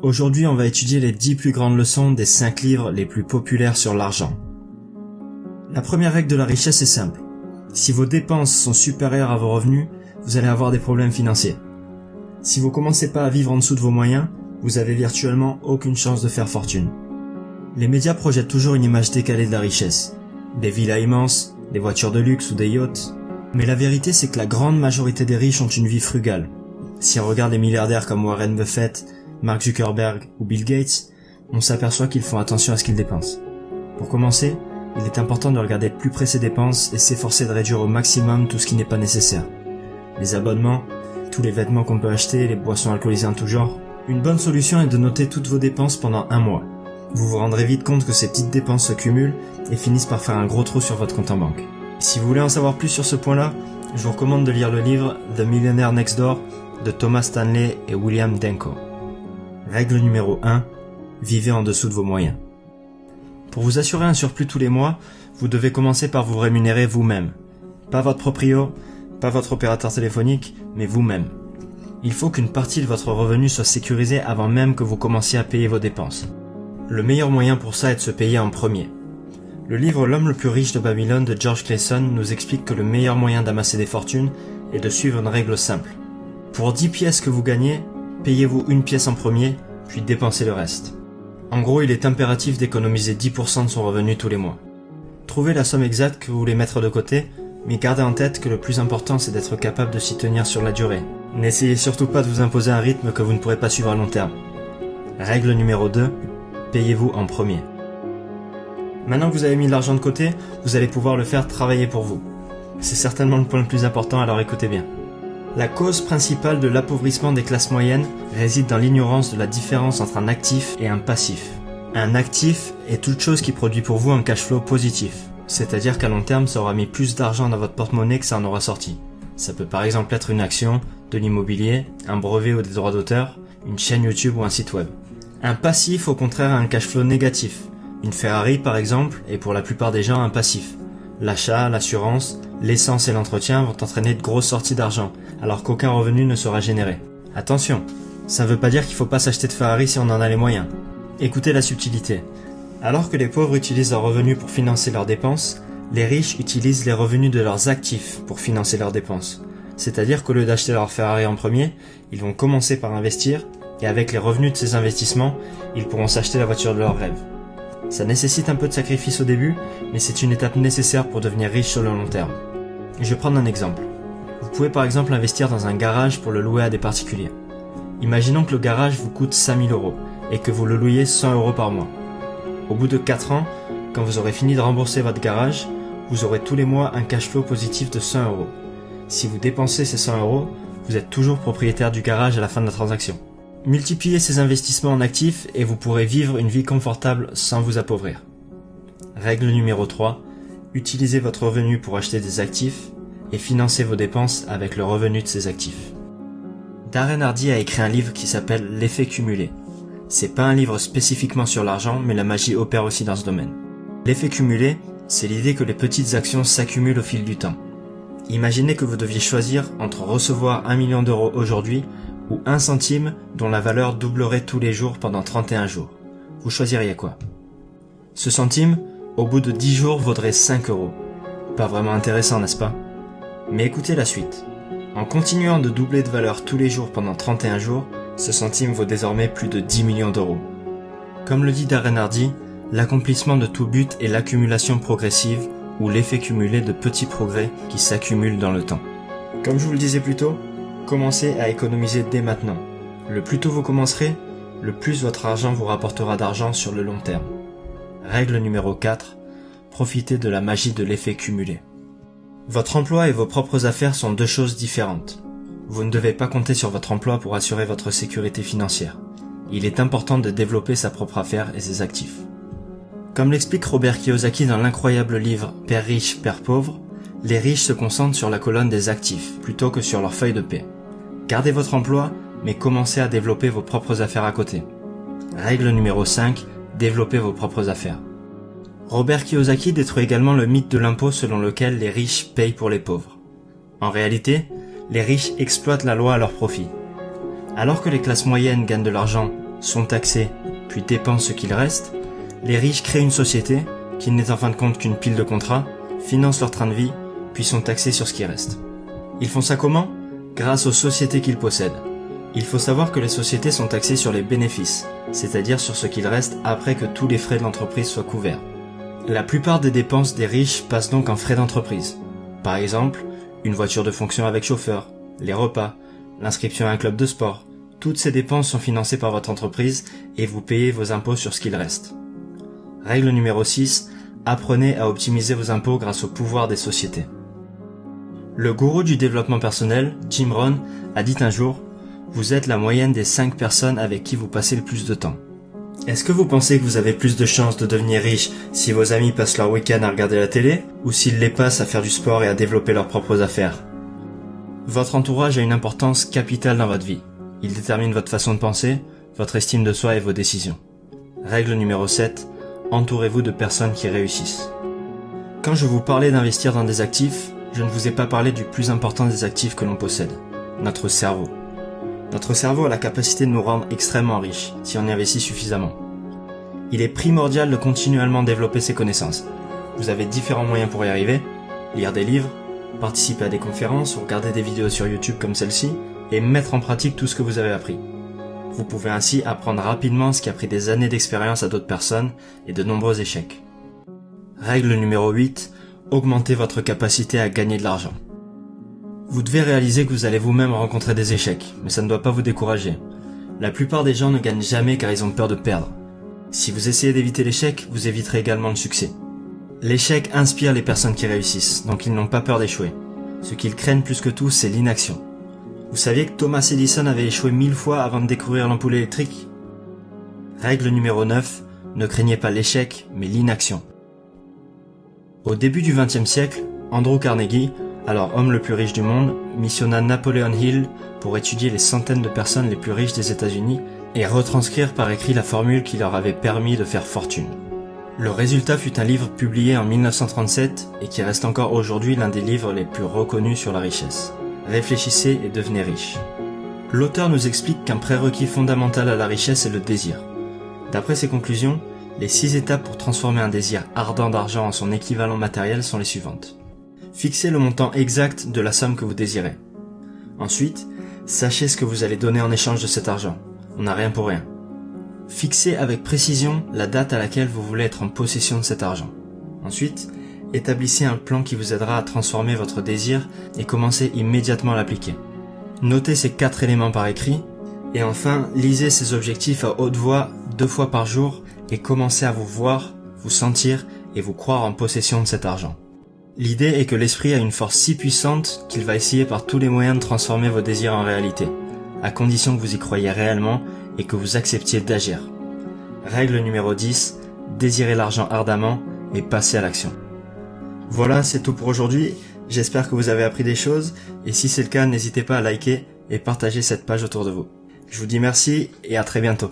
Aujourd'hui, on va étudier les 10 plus grandes leçons des 5 livres les plus populaires sur l'argent. La première règle de la richesse est simple. Si vos dépenses sont supérieures à vos revenus, vous allez avoir des problèmes financiers. Si vous commencez pas à vivre en dessous de vos moyens, vous avez virtuellement aucune chance de faire fortune. Les médias projettent toujours une image décalée de la richesse. Des villas immenses, des voitures de luxe ou des yachts. Mais la vérité, c'est que la grande majorité des riches ont une vie frugale. Si on regarde les milliardaires comme Warren Buffett, Mark Zuckerberg ou Bill Gates, on s'aperçoit qu'ils font attention à ce qu'ils dépensent. Pour commencer, il est important de regarder de plus près ses dépenses et s'efforcer de réduire au maximum tout ce qui n'est pas nécessaire. Les abonnements, tous les vêtements qu'on peut acheter, les boissons alcoolisées en tout genre. Une bonne solution est de noter toutes vos dépenses pendant un mois. Vous vous rendrez vite compte que ces petites dépenses se cumulent et finissent par faire un gros trou sur votre compte en banque. Si vous voulez en savoir plus sur ce point-là, je vous recommande de lire le livre The Millionaire Next Door de Thomas Stanley et William Denko. Règle numéro 1. Vivez en dessous de vos moyens. Pour vous assurer un surplus tous les mois, vous devez commencer par vous rémunérer vous-même. Pas votre proprio, pas votre opérateur téléphonique, mais vous-même. Il faut qu'une partie de votre revenu soit sécurisée avant même que vous commenciez à payer vos dépenses. Le meilleur moyen pour ça est de se payer en premier. Le livre L'homme le plus riche de Babylone de George Clason nous explique que le meilleur moyen d'amasser des fortunes est de suivre une règle simple. Pour 10 pièces que vous gagnez, payez-vous une pièce en premier, puis dépensez le reste. En gros, il est impératif d'économiser 10% de son revenu tous les mois. Trouvez la somme exacte que vous voulez mettre de côté, mais gardez en tête que le plus important c'est d'être capable de s'y tenir sur la durée. N'essayez surtout pas de vous imposer un rythme que vous ne pourrez pas suivre à long terme. Règle numéro 2, payez-vous en premier. Maintenant que vous avez mis de l'argent de côté, vous allez pouvoir le faire travailler pour vous. C'est certainement le point le plus important, alors écoutez bien. La cause principale de l'appauvrissement des classes moyennes réside dans l'ignorance de la différence entre un actif et un passif. Un actif est toute chose qui produit pour vous un cash flow positif, c'est-à-dire qu'à long terme ça aura mis plus d'argent dans votre porte-monnaie que ça en aura sorti. Ça peut par exemple être une action, de l'immobilier, un brevet ou des droits d'auteur, une chaîne YouTube ou un site web. Un passif au contraire a un cash flow négatif. Une Ferrari par exemple est pour la plupart des gens un passif. L'achat, l'assurance, l'essence et l'entretien vont entraîner de grosses sorties d'argent, alors qu'aucun revenu ne sera généré. Attention, ça ne veut pas dire qu'il ne faut pas s'acheter de Ferrari si on en a les moyens. Écoutez la subtilité. Alors que les pauvres utilisent leurs revenus pour financer leurs dépenses, les riches utilisent les revenus de leurs actifs pour financer leurs dépenses. C'est-à-dire qu'au lieu d'acheter leur Ferrari en premier, ils vont commencer par investir, et avec les revenus de ces investissements, ils pourront s'acheter la voiture de leurs rêves. Ça nécessite un peu de sacrifice au début, mais c'est une étape nécessaire pour devenir riche sur le long terme. Je vais prendre un exemple. Vous pouvez par exemple investir dans un garage pour le louer à des particuliers. Imaginons que le garage vous coûte 5000 € et que vous le louiez 100 € par mois. Au bout de 4 ans, quand vous aurez fini de rembourser votre garage, vous aurez tous les mois un cash flow positif de 100 €. Si vous dépensez ces 100 €, vous êtes toujours propriétaire du garage à la fin de la transaction. Multipliez ces investissements en actifs et vous pourrez vivre une vie confortable sans vous appauvrir. Règle numéro 3. Utilisez votre revenu pour acheter des actifs et financez vos dépenses avec le revenu de ces actifs. Darren Hardy a écrit un livre qui s'appelle L'effet cumulé. C'est pas un livre spécifiquement sur l'argent, mais la magie opère aussi dans ce domaine. L'effet cumulé, c'est l'idée que les petites actions s'accumulent au fil du temps. Imaginez que vous deviez choisir entre recevoir 1 million d'euros aujourd'hui ou 1 centime dont la valeur doublerait tous les jours pendant 31 jours. Vous choisiriez quoi? Ce centime, au bout de 10 jours, vaudrait 5 €. Pas vraiment intéressant, n'est-ce pas? Mais écoutez la suite. En continuant de doubler de valeur tous les jours pendant 31 jours, ce centime vaut désormais plus de 10 millions d'euros. Comme le dit Darren Hardy, l'accomplissement de tout but est l'accumulation progressive ou l'effet cumulé de petits progrès qui s'accumulent dans le temps. Comme je vous le disais plus tôt, commencez à économiser dès maintenant. Le plus tôt vous commencerez, le plus votre argent vous rapportera d'argent sur le long terme. Règle numéro 4. Profitez de la magie de l'effet cumulé. Votre emploi et vos propres affaires sont deux choses différentes. Vous ne devez pas compter sur votre emploi pour assurer votre sécurité financière. Il est important de développer sa propre affaire et ses actifs. Comme l'explique Robert Kiyosaki dans l'incroyable livre « Père riche, Père pauvre », les riches se concentrent sur la colonne des actifs plutôt que sur leur feuille de paie. Gardez votre emploi, mais commencez à développer vos propres affaires à côté. Règle numéro 5, développez vos propres affaires. Robert Kiyosaki détruit également le mythe de l'impôt selon lequel les riches payent pour les pauvres. En réalité, les riches exploitent la loi à leur profit. Alors que les classes moyennes gagnent de l'argent sont taxés, puis dépensent ce qu'il reste, les riches créent une société, qui n'est en fin de compte qu'une pile de contrats, financent leur train de vie, puis sont taxés sur ce qui reste. Ils font ça comment? Grâce aux sociétés qu'ils possèdent. Il faut savoir que les sociétés sont taxées sur les bénéfices, c'est-à-dire sur ce qu'il reste après que tous les frais de l'entreprise soient couverts. La plupart des dépenses des riches passent donc en frais d'entreprise. Par exemple, une voiture de fonction avec chauffeur, les repas, l'inscription à un club de sport. Toutes ces dépenses sont financées par votre entreprise et vous payez vos impôts sur ce qu'il reste. Règle numéro 6, apprenez à optimiser vos impôts grâce au pouvoir des sociétés. Le gourou du développement personnel, Jim Rohn, a dit un jour: vous êtes la moyenne des 5 personnes avec qui vous passez le plus de temps. Est-ce que vous pensez que vous avez plus de chances de devenir riche si vos amis passent leur week-end à regarder la télé ou s'ils les passent à faire du sport et à développer leurs propres affaires? Votre entourage a une importance capitale dans votre vie. Il détermine votre façon de penser, votre estime de soi et vos décisions. Règle numéro 7, entourez-vous de personnes qui réussissent. Quand je vous parlais d'investir dans des actifs, je ne vous ai pas parlé du plus important des actifs que l'on possède, notre cerveau. Notre cerveau a la capacité de nous rendre extrêmement riches si on y investit suffisamment. Il est primordial de continuellement développer ses connaissances. Vous avez différents moyens pour y arriver: lire des livres, participer à des conférences ou regarder des vidéos sur YouTube comme celle-ci et mettre en pratique tout ce que vous avez appris. Vous pouvez ainsi apprendre rapidement ce qui a pris des années d'expérience à d'autres personnes et de nombreux échecs. Règle numéro 8, augmentez votre capacité à gagner de l'argent. Vous devez réaliser que vous allez vous-même rencontrer des échecs, mais ça ne doit pas vous décourager. La plupart des gens ne gagnent jamais car ils ont peur de perdre. Si vous essayez d'éviter l'échec, vous éviterez également le succès. L'échec inspire les personnes qui réussissent, donc ils n'ont pas peur d'échouer. Ce qu'ils craignent plus que tout, c'est l'inaction. Vous saviez que Thomas Edison avait échoué 1000 fois avant de découvrir l'ampoule électrique? Règle numéro 9, ne craignez pas l'échec, mais l'inaction. Au début du XXe siècle, Andrew Carnegie, alors homme le plus riche du monde, missionna Napoleon Hill pour étudier les centaines de personnes les plus riches des États-Unis et retranscrire par écrit la formule qui leur avait permis de faire fortune. Le résultat fut un livre publié en 1937 et qui reste encore aujourd'hui l'un des livres les plus reconnus sur la richesse. Réfléchissez et devenez riche. L'auteur nous explique qu'un prérequis fondamental à la richesse est le désir. D'après ses conclusions, les 6 étapes pour transformer un désir ardent d'argent en son équivalent matériel sont les suivantes. Fixez le montant exact de la somme que vous désirez. Ensuite, sachez ce que vous allez donner en échange de cet argent. On n'a rien pour rien. Fixez avec précision la date à laquelle vous voulez être en possession de cet argent. Ensuite, établissez un plan qui vous aidera à transformer votre désir et commencez immédiatement à l'appliquer. Notez ces 4 éléments par écrit et enfin, lisez ces objectifs à haute voix 2 fois par jour et commencez à vous voir, vous sentir et vous croire en possession de cet argent. L'idée est que l'esprit a une force si puissante qu'il va essayer par tous les moyens de transformer vos désirs en réalité, à condition que vous y croyiez réellement et que vous acceptiez d'agir. Règle numéro 10, désirez l'argent ardemment et passez à l'action. Voilà, c'est tout pour aujourd'hui. J'espère que vous avez appris des choses et si c'est le cas, n'hésitez pas à liker et partager cette page autour de vous. Je vous dis merci et à très bientôt.